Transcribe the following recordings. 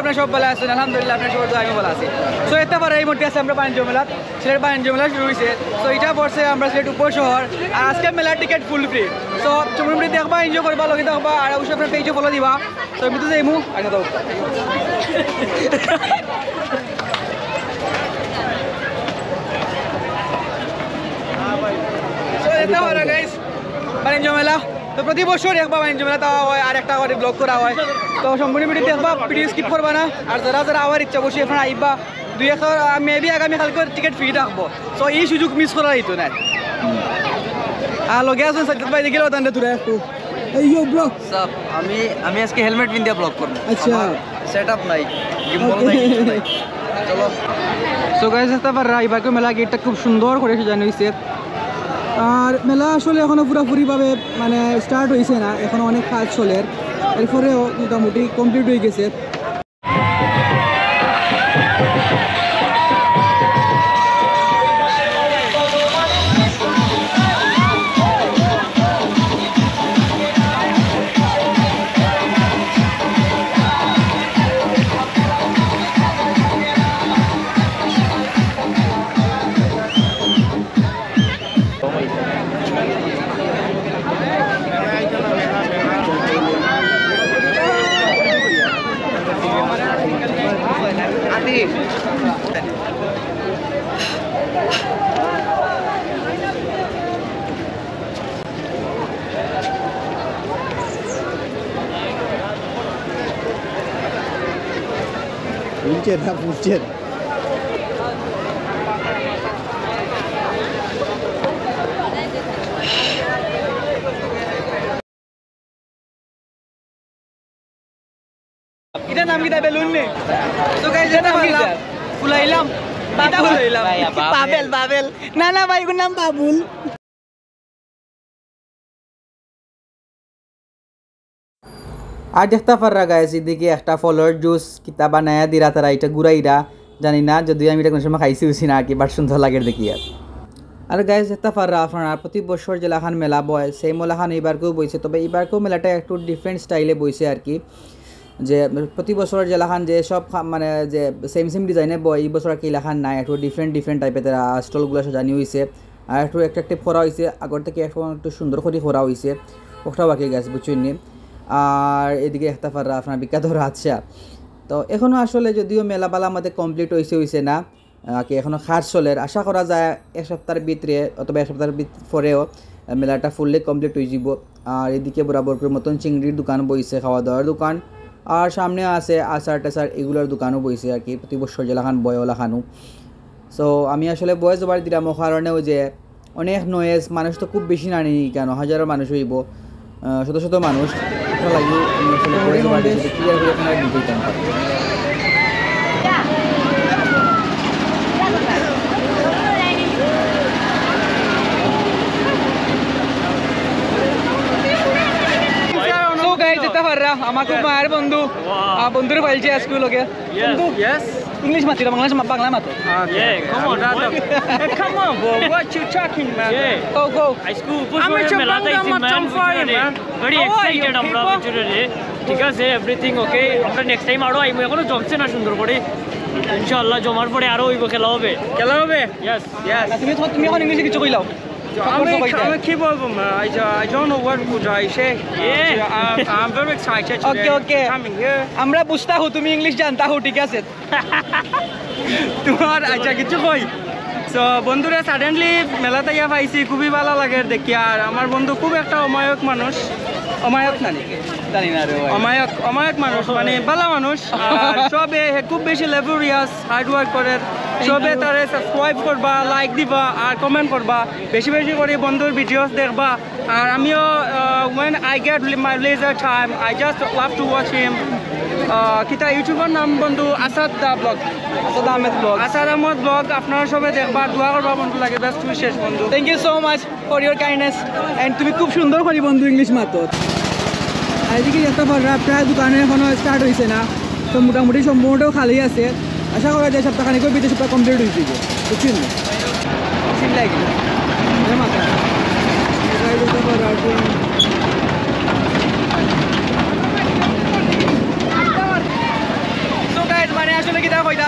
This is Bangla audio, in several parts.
আপনারা সব ভালো আছেন? আলহামদুলিল্লাহ আপনার সবার দোয়া আমি ভালো আছি। সো এতে পরে এই মুহূর্তে আছে আমরা বাণিজ্য মেলা, সিলেট বাণিজ্য মেলা শুরু হয়েছে। সো এটা পড়ছে আমরা সিলেট উপশহর, আর আজকে মেলার টিকিট ফুল ফ্রি। সো মোটামুটি দেখবা, এনজয় করবা, লগে দেখবা, আর অবশ্যই আপনার পেজও ফলো দিবা। তো আমি তো যাইমু আচ্ছা দাও গাইস বাণিজ্য মেলা। তো প্রতি বছর একবার বাণিজ্য মেলা দেওয়া হয়, আর একটা করে ব্লগ করা হয়। তো সম্পূর্ণ ভিডিও দেখবা, ভিডিও স্কিপ করবা না। আর যারা যারা আমার ইচ্ছা বসে এখন আইবা, দুই এক মেবি আগামীকালকে টিকিট ফ্রি রাখবো। সো এই সুযোগ মিস করা হইতো না। আর লগে আসুন সাজ্জাদ ভাই দেখে তান্ডে তুলে একটু এইও ব্লগ সব আমি আজকে হেলমেট পিন দিয়ে ব্লগ করব। আচ্ছা সেটআপ নাই, গিম্বল নাই, কিছু নাই। চলো। সো গাইস তারপর এবারকে মেলা গেটটা খুব সুন্দর করে সাজানো হয়েছে। আর মেলা আসলে এখনও পুরোপুরিভাবে মানে স্টার্ট হয়েছে না, এখনও অনেক কাজ চলে, এরপরেও মোটামুটি কমপ্লিট হয়ে গেছে। Puncet lah, puncet. Kita nam kita belum nih. So guys, kita nam Fulailam. Kita Fulailam. Babel. Nana bhai ko naam Babul. আর দেখতে পাররা গাইস এদিকে একটা ফলের জুস কিতা বানায়া দিরা তারা এটা গুড়াইরা জানি না, যদিও আমি এটা কোনো সময় খাইছি না আর কি, বাট সুন্দর লাগে দেখি। আর গাইস দেখতে পাররা আপনারা প্রতি বছর জেলাখান মেলা বয়, সেই মেলাখান এবারকেও বইছে, তবে এবারকেও মেলাটা একটু ডিফারেন্ট স্টাইলে বইছে আর কি। যে প্রতি বছর জেলাখান যে সব মানে যে সেম ডিজাইনে বয়, এই বছর আর কি এলাখান নাই, একটু ডিফারেন্ট টাইপের তারা স্টলগুলো সাজানি হয়েছে, আর একটু অ্যাট্রাকটিভ করা হয়েছে, আগর থেকে একটু সুন্দর করে করা হয়েছে, ওটাও বাকি গেছে বুঝছেন নি। আর এদিকে একটা পাররা আপনার বিখ্যাত রাজশাহ। তো এখনও আসলে যদিও মেলাবালা আমাদের কমপ্লিট হয়েছে না কি, এখনও খাস চলে, আশা করা যায় এক সপ্তাহের ভিতরে অথবা এক সপ্তাহের পরেও মেলাটা ফুললি কমপ্লিট হয়ে যাব। আর এদিকে বরাবরপুর মতন চিংড়ির দোকান বইছে, খাওয়া দাওয়ার দোকান, আর সামনে আছে আচার টাচার এগুলোর দোকানও বইছে আর কি, প্রতি বছর জেলাখান বয়লাখানও। সো আমি আসলে বয়স জবার দিলাম কারণেও যে অনেক নয়েজ, মানুষ তো খুব বেশি নানি কেন, হাজারো মানুষ হইব, শত মানুষ লাগি আমি আসলে বয়স জবার দিয়েছি ক্লিয়ার করে আপনারা দিতেই চান। আমার খুব মায়ের বন্ধু, বন্ধুরে পাইছে স্কুল লগে ইংলিশ মাতি বাংলা মাতো। ঠিক আছে এভরিথিং ওকে, আমরা নেক্সট টাইম আরো আইবো, এখনো জমছে না সুন্দর করে, ইনশাআল্লাহ জমার পরে আরো হইব, খেলা হবে। ইয়েস তুমি এখন ইংলিশে কিছু কইলাও? আমি কি বলবো, I don't know what would I say. I'm very excited today coming here. আমরা বুঝতা হো তুমি ইংলিশ জানতা হো, ঠিক আছে তোমার আচ্ছা কিছু কই। সো বন্ধুরা সাডেনলি মেলাতে ইয়া পাইছি, খুবই ভালো লাগে দেখি। আর আমার বন্ধু খুব একটা অমায়ক মানুষ, অমায়ক নানি জানি না রে ভাই, অমায়ক মানুষ মানে ভালো মানুষ, আর সবে খুব বেশি লেবোরিয়াস হার্ড ওয়ার্ক করে। সবে তারে সাবস্ক্রাইব করবা, লাইক দিবা আর কমেন্ট করবা, বেশি বেশি করে বন্ধুর ভিডিওস দেখবা। আর আমিও when I get my leisure time I just love to watch him. কিতা ইউটিউবের নাম বন্ধু আসাদ ব্লগ, আসাদ আহমদ ব্লগ। আপনারা সবাই দেখবা, দোয়া করবা বন্ধু, লাগে বেস্ট উইশেস বন্ধু। Thank you so much for your kindness and তুমি খুব সুন্দর করি বন্ধু ইংলিশ মাতো। আর এদিকে যেতে পাররা প্রায় দোকানে এখনো স্টার্ট হয়েছে না, তো মোটামুটি সম্পূর্ণটাও খালি আছে। আশা করা যায় সপ্তাহখানিকেও বিদেশ সপ্তাহ কমপ্লিট হয়ে যাবে, বুঝছেন না লাগে মাথা যেতে পাররা।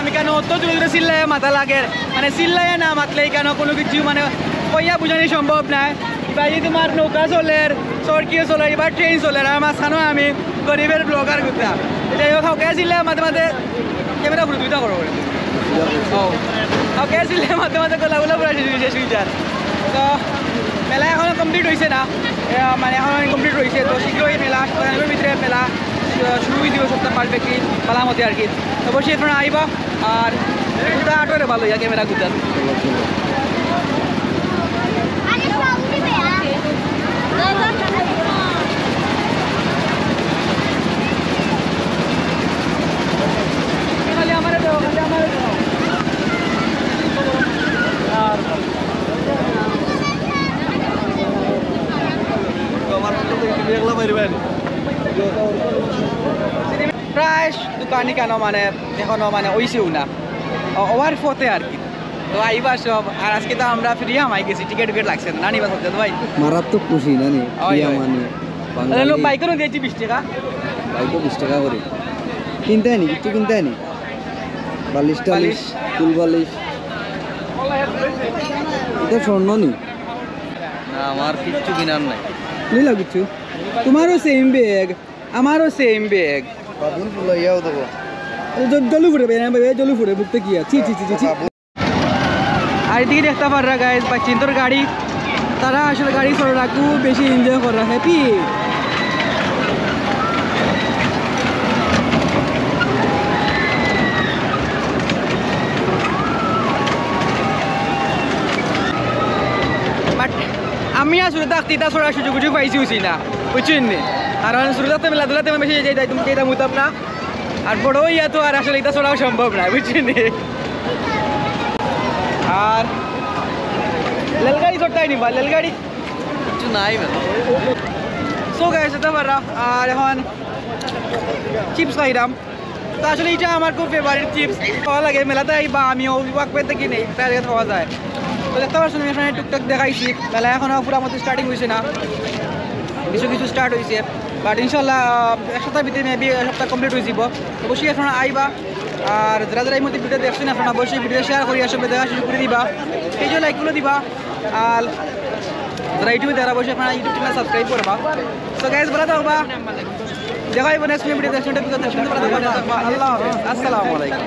আমি কেন অত জোরে জোরে চিল্লায় মাথা লাগে মানে চিল্লায় না মাতলে কেন কোনো কিছু মানে কইয়া বুঝানি সম্ভব নাই এবার যদি তোমার নৌকা চলের চরকিও চলে এবার ট্রেন চলে আর মাঝখানো আমি গরিবের ব্লগার করতাম যাই হোক কাউকে চিল্লায় মাঝে মাঝে ক্যামেরা ঘুরে দুইটা করো কাউকে চিল্লায় মাঝে মাঝে গলাগুলো পুরা শেষ হয়ে যায় তো মেলা এখনো কমপ্লিট হয়েছে না মানে এখন কমপ্লিট হয়েছে তো শীঘ্রই মেলা সপ্তাহের ভিতরে মেলা শুরুই দিব সপ্তাহ পারবে কি পালামতি আর কি অবশ্যই আপনারা আইবা আর গুটা আটরে ভালো ইয়া ক্যামেরা গুটার প্রায় দোকানি কেন মানে এখনো মানে ওইছেও না ওভার ফতে আর কি তো আইবা সব আর আজকে তো আমরা ফ্রি আমাই গেছি টিকিট লাগছে না নানি বাস হতে ভাই মারাত্মক খুশি নানি মানে বাইকেরও দিয়েছি 20 টাকা বাইকও 20 টাকা করে কিনতে আনি কিছু কিনতে আনি বালিশ টালিশ ফুল বালিশ এটা স্বর্ণ নি না আমার কিচ্ছু কিনার নাই নিলা কিছু তোমারও সেম ব্যাগ আমারও সেম ব্যাগ বাবুল ফুলাইয়াও দেবো জলু ফুটে জলু ফুটে বুকতে কি আছে আর এদিকে দেখতে পাররা গাইজ বা চিন্তর গাড়ি তারা আসলে গাড়ি চড়া খুব বেশি এনজয় করা হ্যাপি বাট আমি আসলে থাকতে তা ছড়া সুযোগ পাইছি না বুঝছেন নি আর শুরুতে মেলা ধুলাতে বেশি যাই তুমি যেটা মুতাম না আর বড় ইয়া তো আর আসলে এটা ছড়াও সম্ভব না বুঝছেন নি আর রেলগাড়ি চড়তাই নিবা রেলগাড়ি কিছু নাই সো গাইস এটা পারা আর এখন চিপস খাইলাম তো আসলে এটা আমার খুব ফেভারিট চিপস খাওয়া লাগে মেলাতে আইবা আমিও ওয়াক পেতে কিনে তাই খাওয়া যায় তো দেখতে পাচ্ছেন আমি এখানে টুকটাক দেখাইছি মেলা এখনও পুরো মতো স্টার্টিং হয়েছে না কিছু কিছু স্টার্ট হয়েছে বাট ইনশাল্লাহ এক সপ্তাহ ভিতরে মেবি সপ্তাহ কমপ্লিট হয়ে যাব অবশ্যই আপনারা আইবা আর যারা যারা এই মধ্যে ভিডিও দেখছেন আপনারা অবশ্যই ভিডিও শেয়ার করি আসলে দেখা শুরু করে দিবা এই যে লাইকগুলো দিবা আর যারা ইউটিউবে দেখা অবশ্যই আপনারা ইউটিউব চ্যানেল সাবস্ক্রাইব করবা তো গাইজ বলা থাকবা দেখা হইব নেক্সট ভিডিও দেখছেন আল্লাহ হাফেজ আসসালামু আলাইকুম